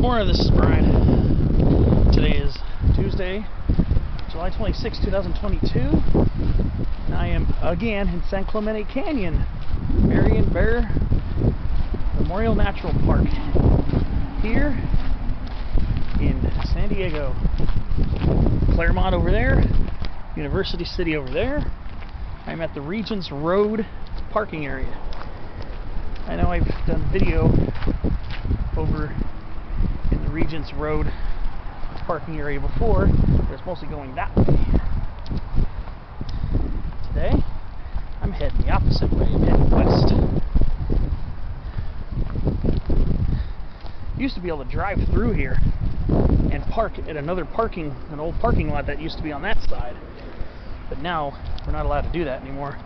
Sycamore, this is Brian. Today is Tuesday, July 26, 2022, and I am again in San Clemente Canyon, Marian Bear Memorial Natural Park, here in San Diego. Claremont over there, University City over there. I'm at the Regents Rd parking area. I know I've done video over in the Regents Rd parking area before, but it's mostly going that way. Today, I'm heading the opposite way. I'm heading west. Used to be able to drive through here and park at an old parking lot that used to be on that side, but now we're not allowed to do that anymore.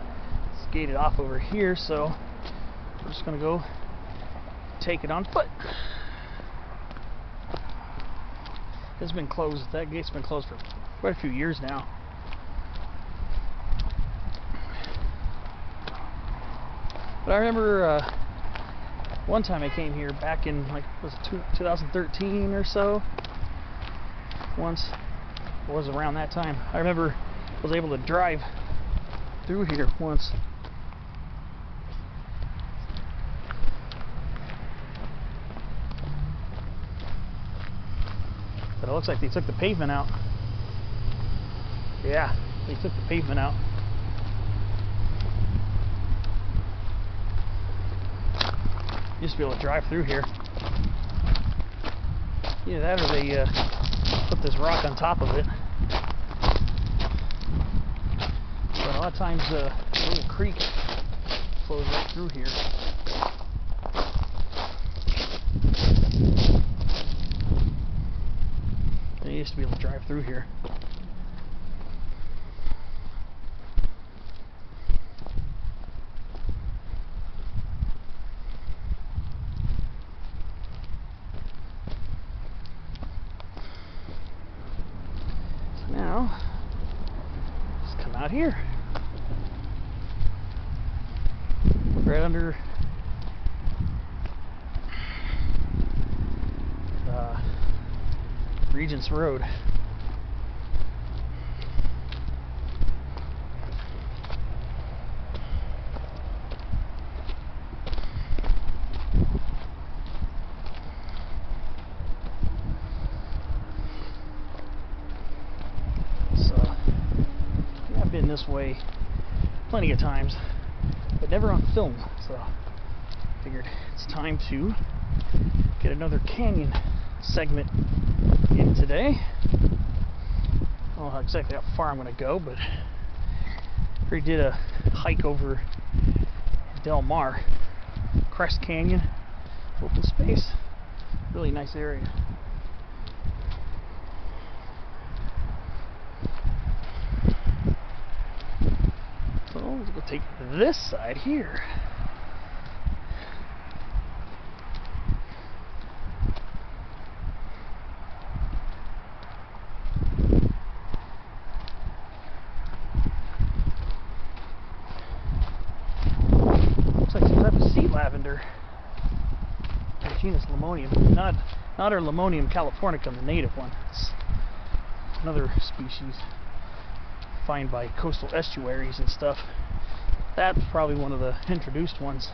It's gated off over here, so we're just gonna go take it on foot. It's been closed. That gate's been closed for quite a few years now. But I remember one time I came here back in like was it 2013 or so. Once it was around that time. I remember I was able to drive through here once. But it looks like they took the pavement out. Yeah, they took the pavement out. Used to be able to drive through here. Either that or they put this rock on top of it. But a lot of times a little creek flows right through here. I used to be able to drive through here. So now, just come out here. Right under Regents Rd. So, yeah, I've been this way plenty of times, but never on film, so figured it's time to get another canyon segment in today. I don't know exactly how far I'm going to go, but I already did a hike over Del Mar, Crest Canyon, open space, really nice area. So let's go take this side here. Lavender, genus Limonium, not our Limonium californicum, the native one. It's another species found by coastal estuaries and stuff. That's probably one of the introduced ones.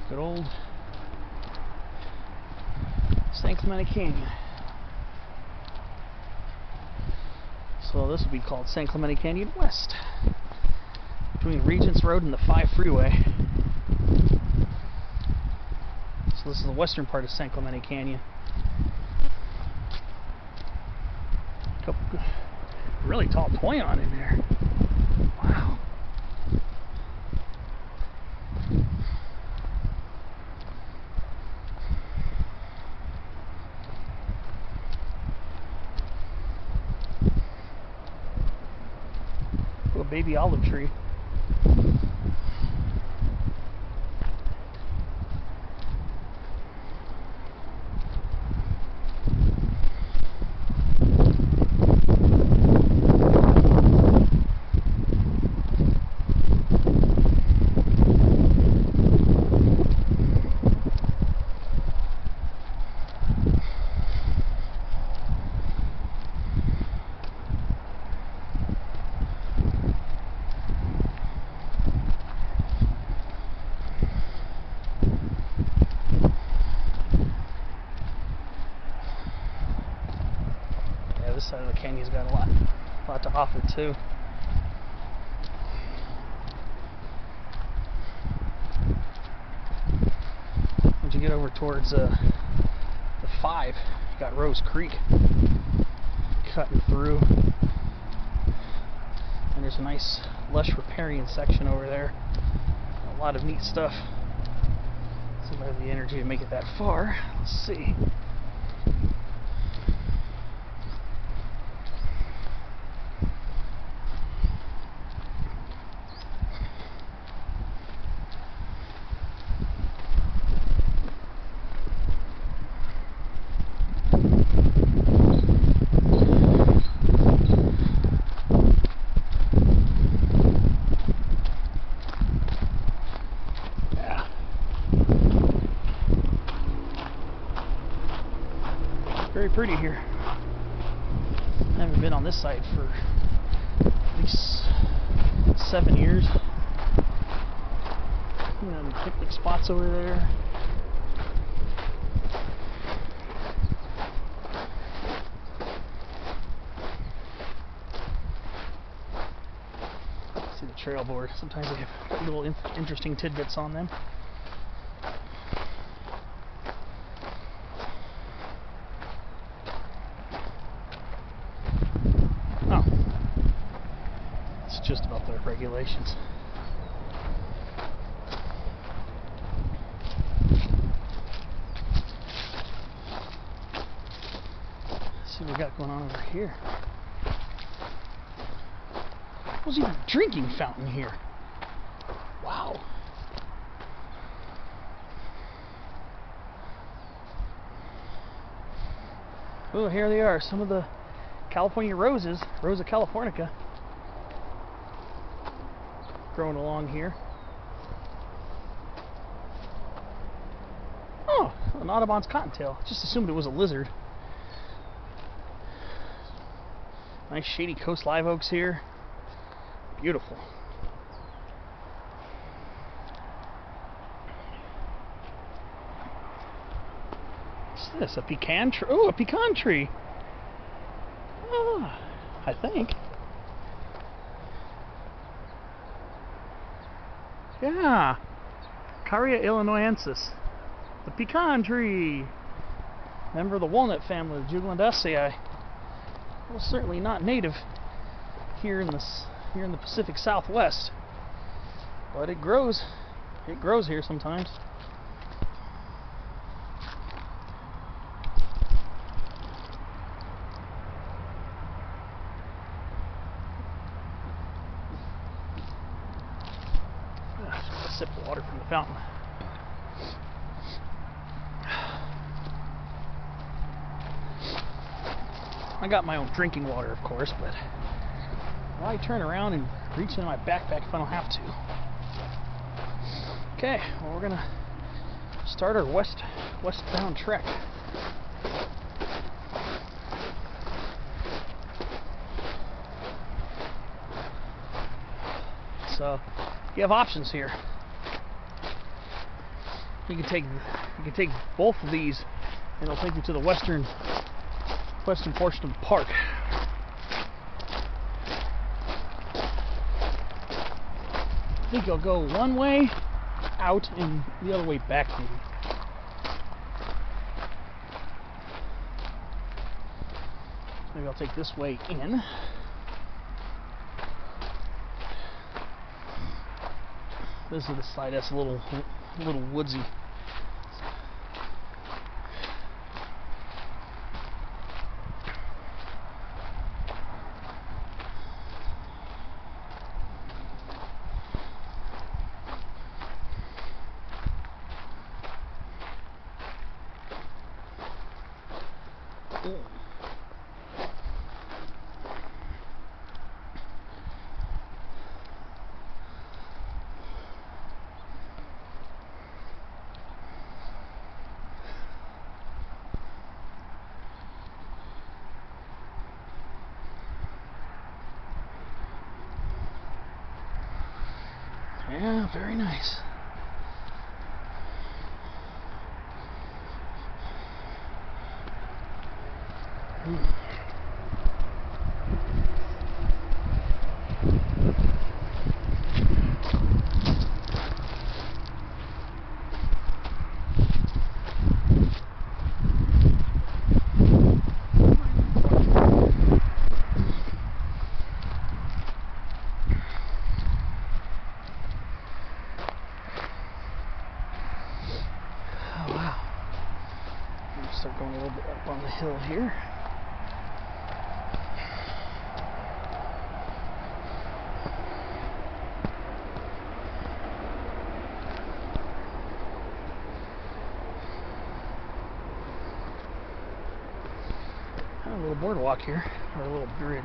Good old San Clemente Canyon. So this will be called San Clemente Canyon West, between Regents Rd and the I-5 freeway. So this is the western part of San Clemente Canyon. Couple really tall toyon in there. Wow. Baby olive tree. this side of the canyon's got a lot to offer too. Once you get over towards the 5, you got Rose Creek cutting through, and there's a nice lush riparian section over there. A lot of neat stuff. See if I have the energy to make it that far. Let's see. Very pretty here. I haven't been on this side for at least 7 years. Picnic spots over there. See the trail board. Sometimes they have little interesting tidbits on them. Just about the regulations. Let's see what we got going on over here. There's even a drinking fountain here. Wow. Oh, here they are. Some of the California roses, Rosa californica, growing along here. Oh, an Audubon's cottontail. Just assumed it was a lizard. Nice shady coast live oaks here. Beautiful. What's this? A pecan tree? Oh, a pecan tree. Ah, I think. Yeah, Caria illinoisensis, the pecan tree, member of the walnut family of Jugulandaceae. Well, certainly not native here in the Pacific Southwest, but it grows. It grows here sometimes. Sip of water from the fountain. I got my own drinking water, of course, but why turn around and reach in my backpack if I don't have to? Okay, well, we're gonna start our westbound trek. So you have options here. You can take both of these, and it'll take you to the western portion of the park. I think you'll go one way out and the other way back, maybe. Maybe I'll take this way in. This is the side that's a little woodsy. Yeah, very nice. start going a little bit up on the hill here. A little boardwalk here, or a little bridge.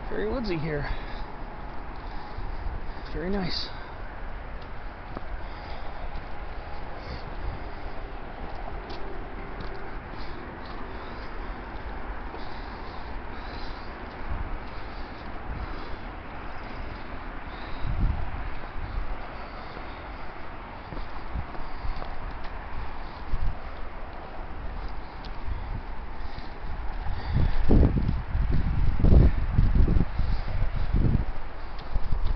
Very woodsy here. Very nice.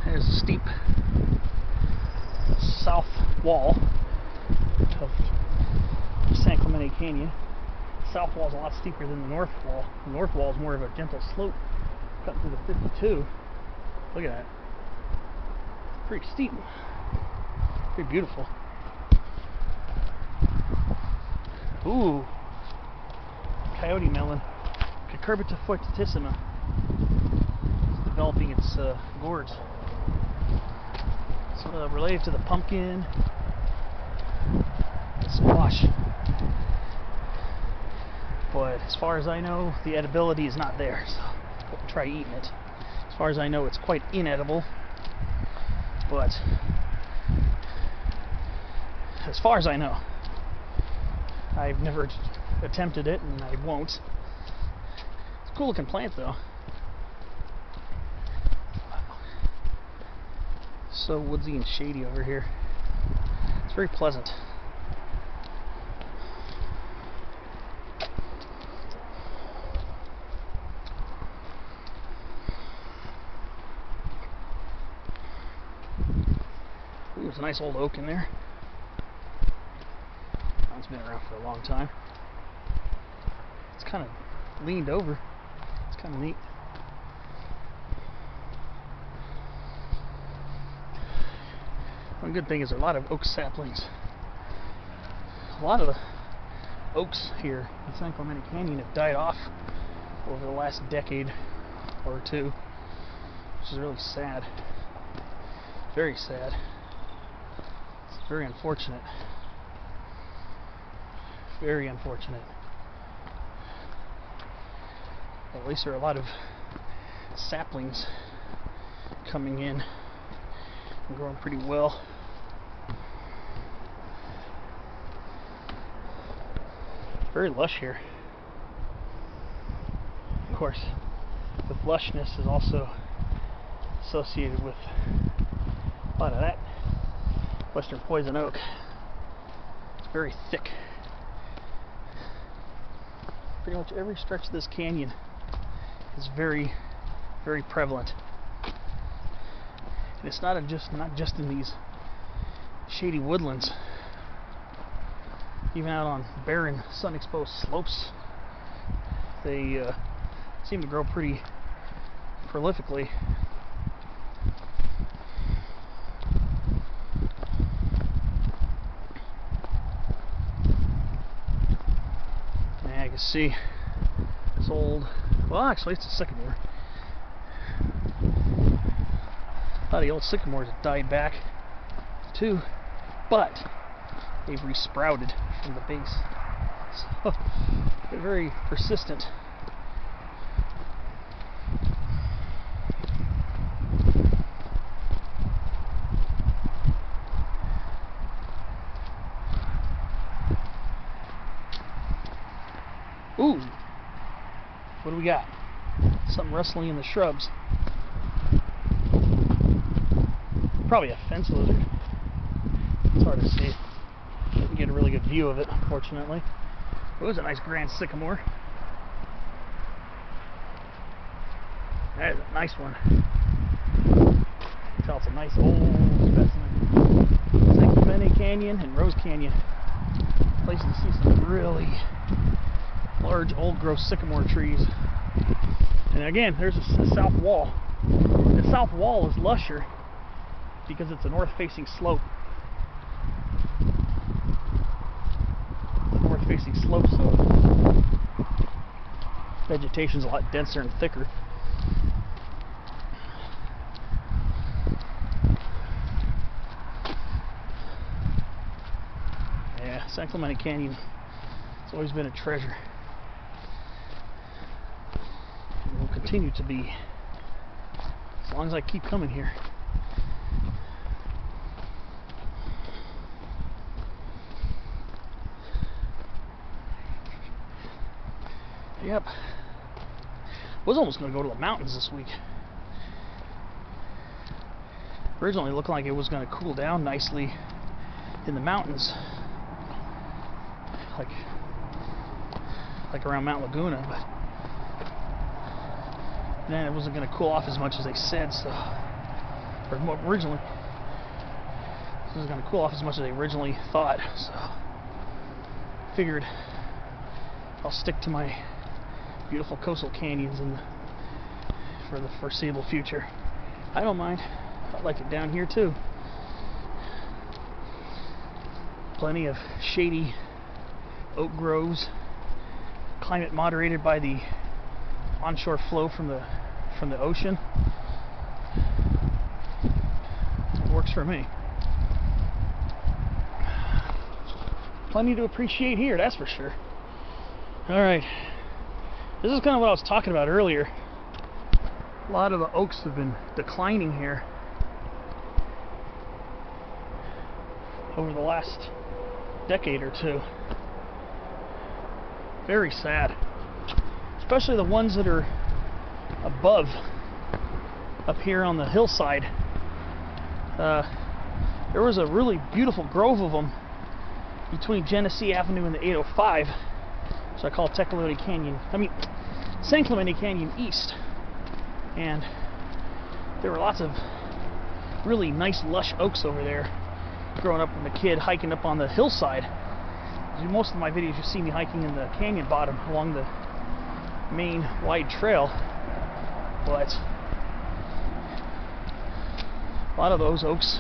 There's a steep south wall of San Clemente Canyon. The south wall is a lot steeper than the north wall. The north wall is more of a gentle slope cutting through the 52. Look at that. Pretty steep. Pretty beautiful. Ooh. Coyote Melon. Cucurbita fortissima. It's developing its gourds. It's related to the pumpkin, the squash. But as far as I know, the edibility is not there, so don't try eating it. As far as I know, it's quite inedible. But as far as I know, I've never attempted it, and I won't. It's a cool looking plant, though. So woodsy and shady over here. It's very pleasant. Ooh, there's a nice old oak in there. It's been around for a long time. It's kind of leaned over. It's kind of neat. One good thing is there are a lot of oak saplings. A lot of the oaks here in San Clemente Canyon have died off over the last decade or two, which is really sad. Very sad. It's very unfortunate. Very unfortunate. But at least there are a lot of saplings coming in and growing pretty well. Very lush here. Of course, with lushness is also associated with a lot of that western poison oak. It's very thick. Pretty much every stretch of this canyon is very, very prevalent. And it's not just in these shady woodlands. Even out on barren, sun-exposed slopes, they seem to grow pretty prolifically. And I can see this old, well, actually it's a sycamore. A lot of the old sycamores have died back too, but they've resprouted from the base. So they're very persistent. Ooh, what do we got? Something rustling in the shrubs. Probably a fence lizard. It's hard to see. Didn't get a really good view of it, unfortunately. It was a nice grand sycamore. That is a nice one. really large old growth sycamore trees. And again, there's a south wall. The south wall is lusher because it's a north-facing slope. The north-facing slope, so vegetation's a lot denser and thicker. Yeah, San Clemente Canyon, it's always been a treasure. It will continue to be as long as I keep coming here. Yep. Was almost going to go to the mountains this week. Originally it looked like it was going to cool down nicely in the mountains, like around Mount Laguna, but then it wasn't going to cool off as much as they said. So, or originally, it wasn't going to cool off as much as they originally thought. So, figured I'll stick to my beautiful coastal canyons for the foreseeable future. I don't mind. I like it down here too. Plenty of shady oak groves, climate moderated by the onshore flow from the ocean. It works for me. Plenty to appreciate here, that's for sure. Alright, this is kind of what I was talking about earlier. A lot of the oaks have been declining here over the last decade or two. Very sad. Especially the ones that are above, up here on the hillside. There was a really beautiful grove of them between Genesee Avenue and the 805, so I call it San Clemente Canyon East. And there were lots of really nice lush oaks over there. Growing up as a kid, hiking up on the hillside. Most of my videos you see me hiking in the canyon bottom along the main wide trail, but a lot of those oaks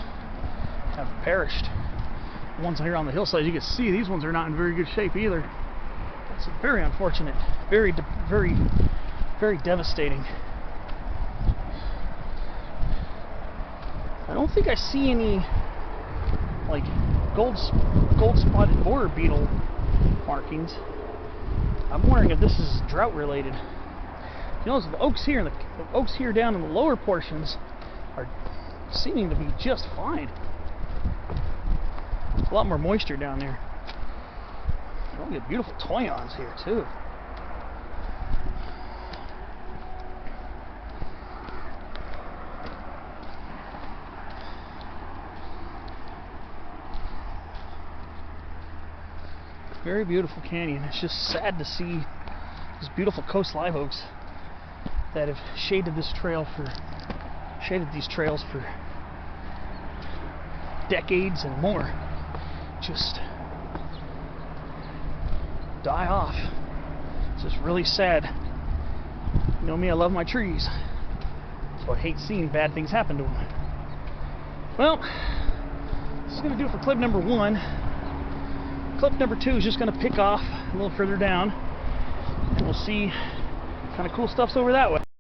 have perished. The ones here on the hillside, you can see these ones are not in very good shape either. It's very unfortunate, very devastating. I don't think I see any like gold spotted borer beetle markings. I'm wondering if this is drought related. You notice the oaks here and the oaks here down in the lower portions are seeming to be just fine. A lot more moisture down there. Oh, we get beautiful toyons here too. Very beautiful canyon. It's just sad to see these beautiful coast live oaks that have shaded these trails for decades and more just die off. It's just really sad. You know me, I love my trees, so I hate seeing bad things happen to them. Well, this is going to do it for clip number 1. Clip number 2 is just going to pick off a little further down, and we'll see what kind of cool stuff's over that way.